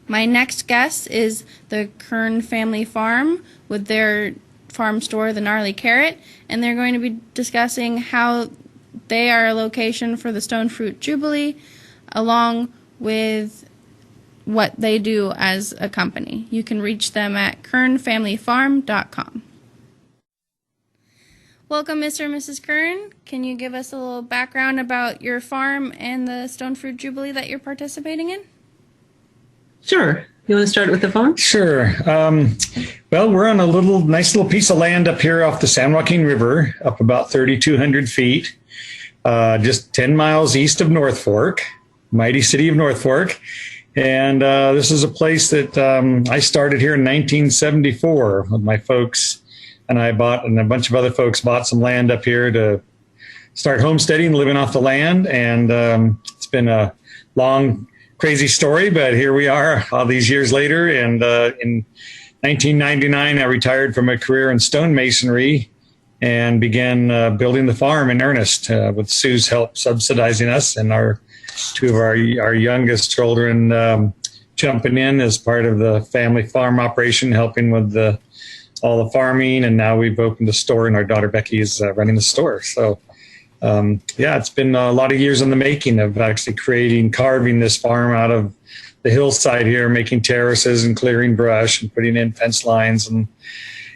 My next guest is the Kern family farm with their farm store, the Gnarly Carrot, and they're going to be discussing how they are a location for the Stone Fruit Jubilee, along with what they do as a company. You can reach them at kernfamilyfarm.com. Welcome, Mr. and Mrs. Kern. Can you give us a little background about your farm and the Stone Fruit Jubilee that you're participating in? Sure. You want to start with the farm? Sure. Well, we're on a nice little piece of land up here off the San Joaquin River, up about 3,200 feet, just 10 miles east of North Fork, mighty city of North Fork. And this is a place that I started here in 1974 with my folks, and I bought, and a bunch of other folks bought some land up here to start homesteading, living off the land. And it's been a long, crazy story, but here we are all these years later. And in 1999, I retired from a career in stonemasonry and began building the farm in earnest with Sue's help subsidizing us, and two of our youngest children jumping in as part of the family farm operation, helping with all the farming. And now we've opened a store, and our daughter Becky is running the store. So it's been a lot of years in the making of actually carving this farm out of the hillside here, making terraces and clearing brush and putting in fence lines and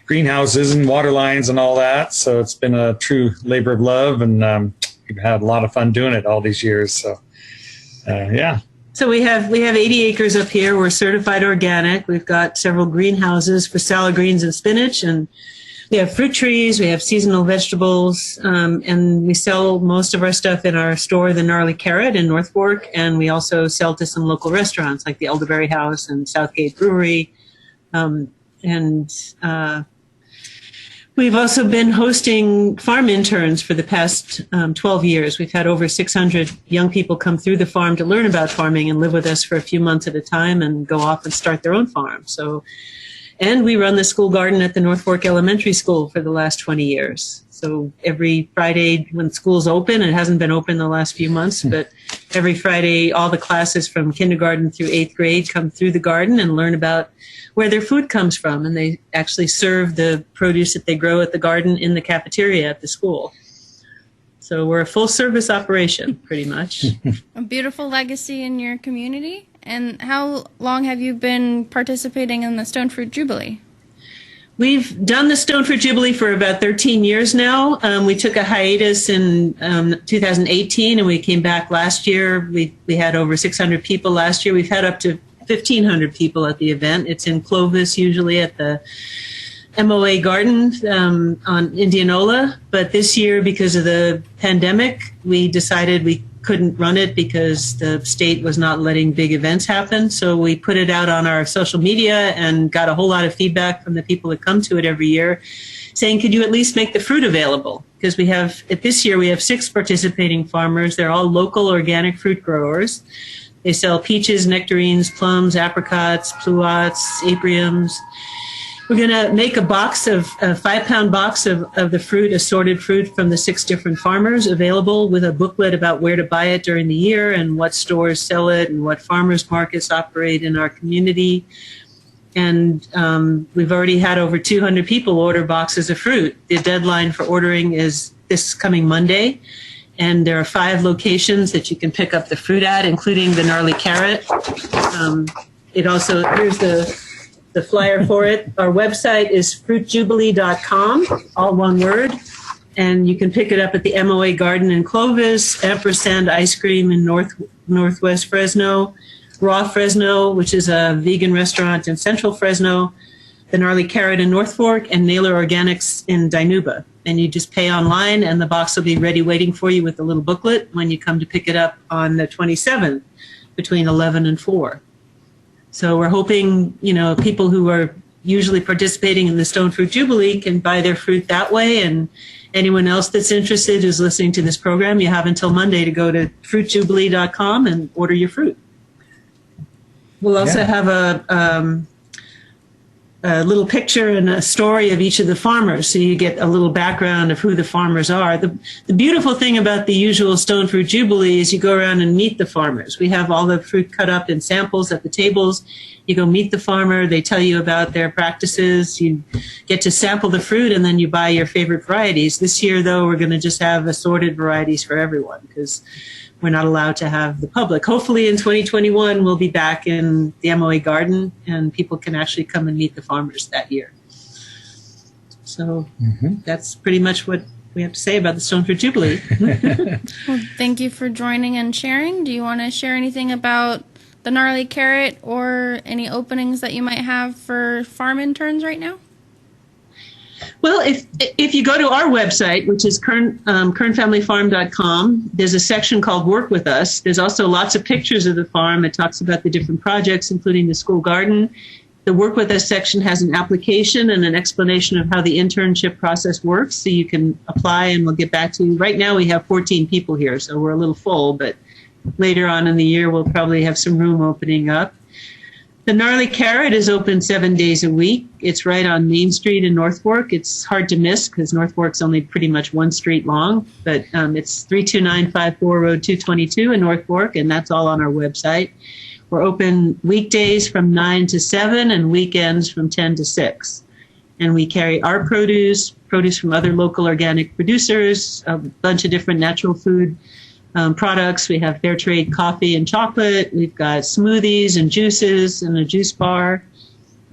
greenhouses and water lines and all that. So it's been a true labor of love, and we've had a lot of fun doing it all these years. So So we have 80 acres up here. We're certified organic. We've got several greenhouses for salad greens and spinach, and we have fruit trees. We have seasonal vegetables, and we sell most of our stuff in our store, the Gnarly Carrot in North Fork, and we also sell to some local restaurants like the Elderberry House and Southgate Brewery, we've also been hosting farm interns for the past 12 years. We've had over 600 young people come through the farm to learn about farming and live with us for a few months at a time and go off and start their own farm. And we run the school garden at the North Fork Elementary School for the last 20 years. So every Friday when school's open, it hasn't been open the last few months, but every Friday, all the classes from kindergarten through 8th grade come through the garden and learn about where their food comes from. And they actually serve the produce that they grow at the garden in the cafeteria at the school. So we're a full service operation, pretty much. A beautiful legacy in your community. And how long have you been participating in the Stone Fruit Jubilee? We've done the Stone Fruit Jubilee for about 13 years now. We took a hiatus in 2018, and we came back last year. We had over 600 people last year. We've had up to 1,500 people at the event. It's in Clovis, usually at the MOA Garden on Indianola. But this year, because of the pandemic, we decided we couldn't run it because the state was not letting big events happen. So we put it out on our social media and got a whole lot of feedback from the people that come to it every year saying, could you at least make the fruit available? Because this year we have 6 participating farmers. They're all local organic fruit growers. They sell peaches, nectarines, plums, apricots, pluots, apriums. We're going to make a 5-pound box of the fruit, assorted fruit from the 6 different farmers, available with a booklet about where to buy it during the year and what stores sell it and what farmers markets operate in our community. And we've already had over 200 people order boxes of fruit. The deadline for ordering is this coming Monday. And there are 5 locations that you can pick up the fruit at, including the Gnarly Carrot. Here's the flyer for it. Our website is fruitjubilee.com, all one word. And you can pick it up at the MOA Garden in Clovis, Ampersand Ice Cream in Northwest Fresno, Raw Fresno, which is a vegan restaurant in Central Fresno, the Gnarly Carrot in North Fork, and Naylor Organics in Dinuba. And you just pay online, and the box will be ready waiting for you with a little booklet when you come to pick it up on the 27th between 11 and 4. So we're hoping, people who are usually participating in the Stone Fruit Jubilee can buy their fruit that way. And anyone else that's interested who's listening to this program, you have until Monday to go to fruitjubilee.com and order your fruit. We'll also have a 5-pound box of the fruit, assorted fruit from the 6 different farmers, available with a booklet about where to buy it during the year and what stores sell it and what farmers markets operate in our community. And we've already had over 200 people last year. We had up to 1,500 people this year. a little picture and a story of each of the farmers, so you get a little background of who the farmers are. The beautiful thing about the usual Stone Fruit Jubilee is you go around and meet the farmers. We have all the fruit cut up in samples at the tables. You go meet the farmer. They tell you about their practices. You get to sample the fruit, and then you buy your favorite varieties. This year, though, we're going to just have assorted varieties for everyone because we're not allowed to have the public. Hopefully in 2021, we'll be back in the MOA garden and people can actually come and meet the farmers that year. So that's pretty much what we have to say about the Stone Fruit Jubilee. Well, thank you for joining and sharing. Do you want to share anything about the Gnarly Carrot or any openings that you might have for farm interns right now? Well, if you go to our website, which is kernfamilyfarm.com, there's a section called Work With Us. There's also lots of pictures of the farm. It talks about the different projects, including the school garden. The Work With Us section has an application and an explanation of how the internship process works, so you can apply and we'll get back to you. Right now we have 14 people here, so we're a little full, but later on in the year we'll probably have some room opening up. The Gnarly Carrot is open 7 days a week. It's right on Main Street in North Fork. It's hard to miss because North Fork's only pretty much one street long, but it's 32954 Road 222 in North Fork, and that's all on our website. We're open weekdays from 9 to 7 and weekends from 10 to 6. And we carry our produce from other local organic producers, a bunch of different natural food products. We have fair trade coffee and chocolate. We've got smoothies and juices and a juice bar.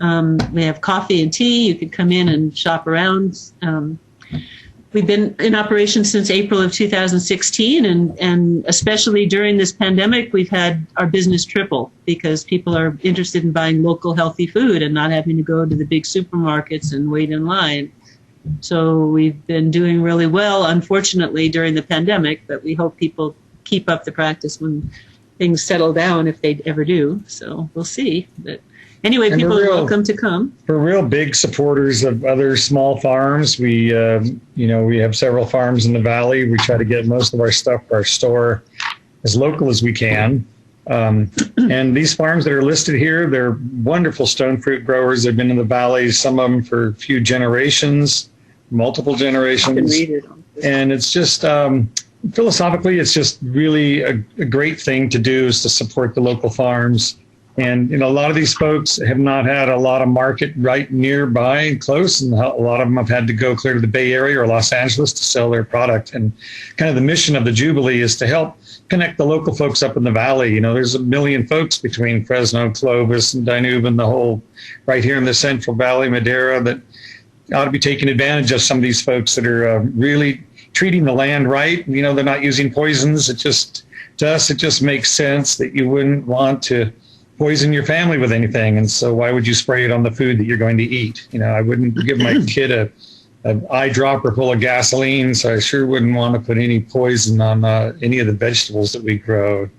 We have coffee and tea. You could come in and shop around. We've been in operation since April of 2016, and especially during this pandemic, we've had our business triple because people are interested in buying local healthy food and not having to go to the big supermarkets and wait in line. So we've been doing really well, unfortunately, during the pandemic, but we hope people keep up the practice when things settle down, if they ever do. So we'll see. But anyway, and people are welcome to come. We're real big supporters of other small farms. We have several farms in the valley. We try to get most of our stuff for our store as local as we can. And these farms that are listed here, they're wonderful stone fruit growers. They've been in the valley, some of them for a few generations, multiple generations. I can read it. And it's just, philosophically, it's just really a great thing to do is to support the local farms. And, a lot of these folks have not had a lot of market right nearby and close. And a lot of them have had to go clear to the Bay Area or Los Angeles to sell their product. And kind of the mission of the Jubilee is to help connect the local folks up in the valley. There's 1 million folks between Fresno, Clovis, and Dinuba, and the whole right here in the Central Valley, Madera, that ought to be taking advantage of some of these folks that are really treating the land right. They're not using poisons. To us, it just makes sense that you wouldn't want to poison your family with anything. And so why would you spray it on the food that you're going to eat? I wouldn't give my kid an eyedropper full of gasoline, so I sure wouldn't want to put any poison on any of the vegetables that we grow.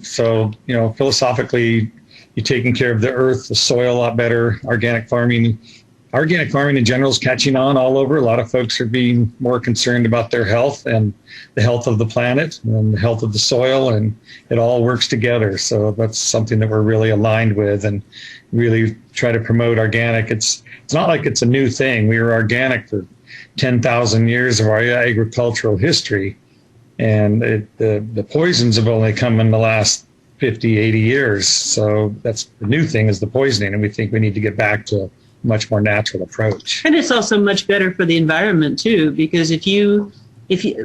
So, philosophically, you're taking care of the earth, the soil a lot better. Organic farming in general is catching on all over. A lot of folks are being more concerned about their health and the health of the planet and the health of the soil, and it all works together. So that's something that we're really aligned with and really try to promote organic. It's not like it's a new thing. We were organic for 10,000 years of our agricultural history, and the poisons have only come in the last 50, 80 years. So that's the new thing, is the poisoning, and we think we need to get back to a much more natural approach. And it's also much better for the environment too, because if you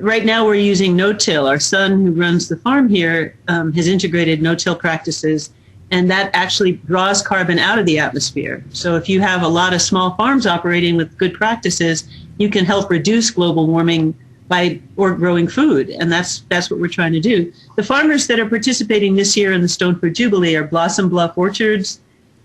right now we're using no-till. Our son who runs the farm here has integrated no-till practices, and that actually draws carbon out of the atmosphere. So if you have a lot of small farms operating with good practices, you can help reduce global warming by growing food, and that's what we're trying to do. The farmers that are participating this year in the Stone Fruit Jubilee are Blossom Bluff Orchards,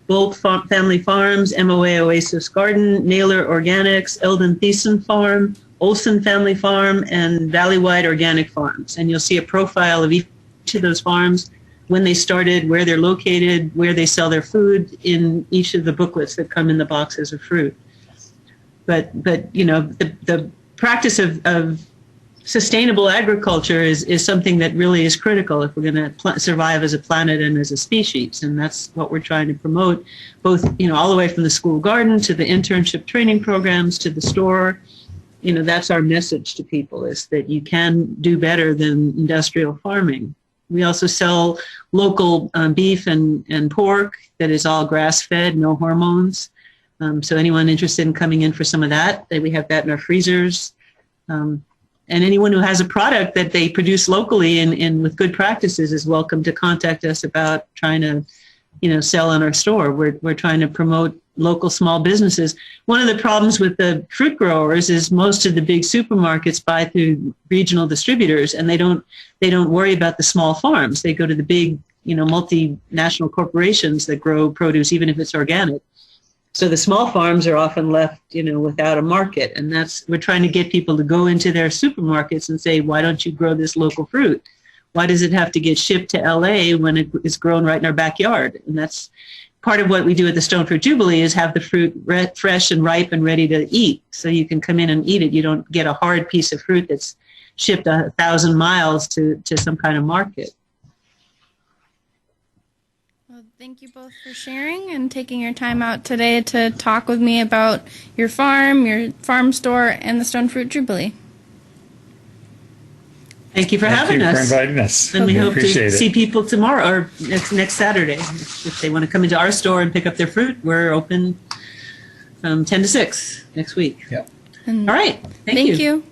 Bolt Family Farms, MOA Oasis Garden, Naylor Organics, Eldon Thiessen Farm, Olson Family Farm, and Valleywide Organic Farms. And you'll see a profile of each of those farms, when they started, where they're located, where they sell their food in each of the booklets that come in the boxes of fruit. But the practice of sustainable agriculture is something that really is critical if we're going to survive as a planet and as a species. And that's what we're trying to promote, both, all the way from the school garden to the internship training programs to the store. That's our message to people, is that you can do better than industrial farming. We also sell local beef and pork that is all grass-fed, no hormones. So anyone interested in coming in for some of that, we have that in our freezers. And anyone who has a product that they produce locally and with good practices is welcome to contact us about trying to, sell in our store. We're trying to promote local small businesses. One of the problems with the fruit growers is most of the big supermarkets buy through regional distributors, and they don't worry about the small farms. They go to the big, multinational corporations that grow produce, even if it's organic. So the small farms are often left, without a market. And we're trying to get people to go into their supermarkets and say, why don't you grow this local fruit? Why does it have to get shipped to LA when it is grown right in our backyard? And that's part of what we do at the Stone Fruit Jubilee, is have the fruit fresh and ripe and ready to eat. So you can come in and eat it. You don't get a hard piece of fruit that's shipped 1,000 miles to some kind of market. Thank you both for sharing and taking your time out today to talk with me about your farm store, and the Stone Fruit Jubilee. Thank you for having us. Thank you for inviting us. And we hope to see people tomorrow or next Saturday. If they want to come into our store and pick up their fruit, we're open from 10 to 6 next week. Yeah. All right. Thank you.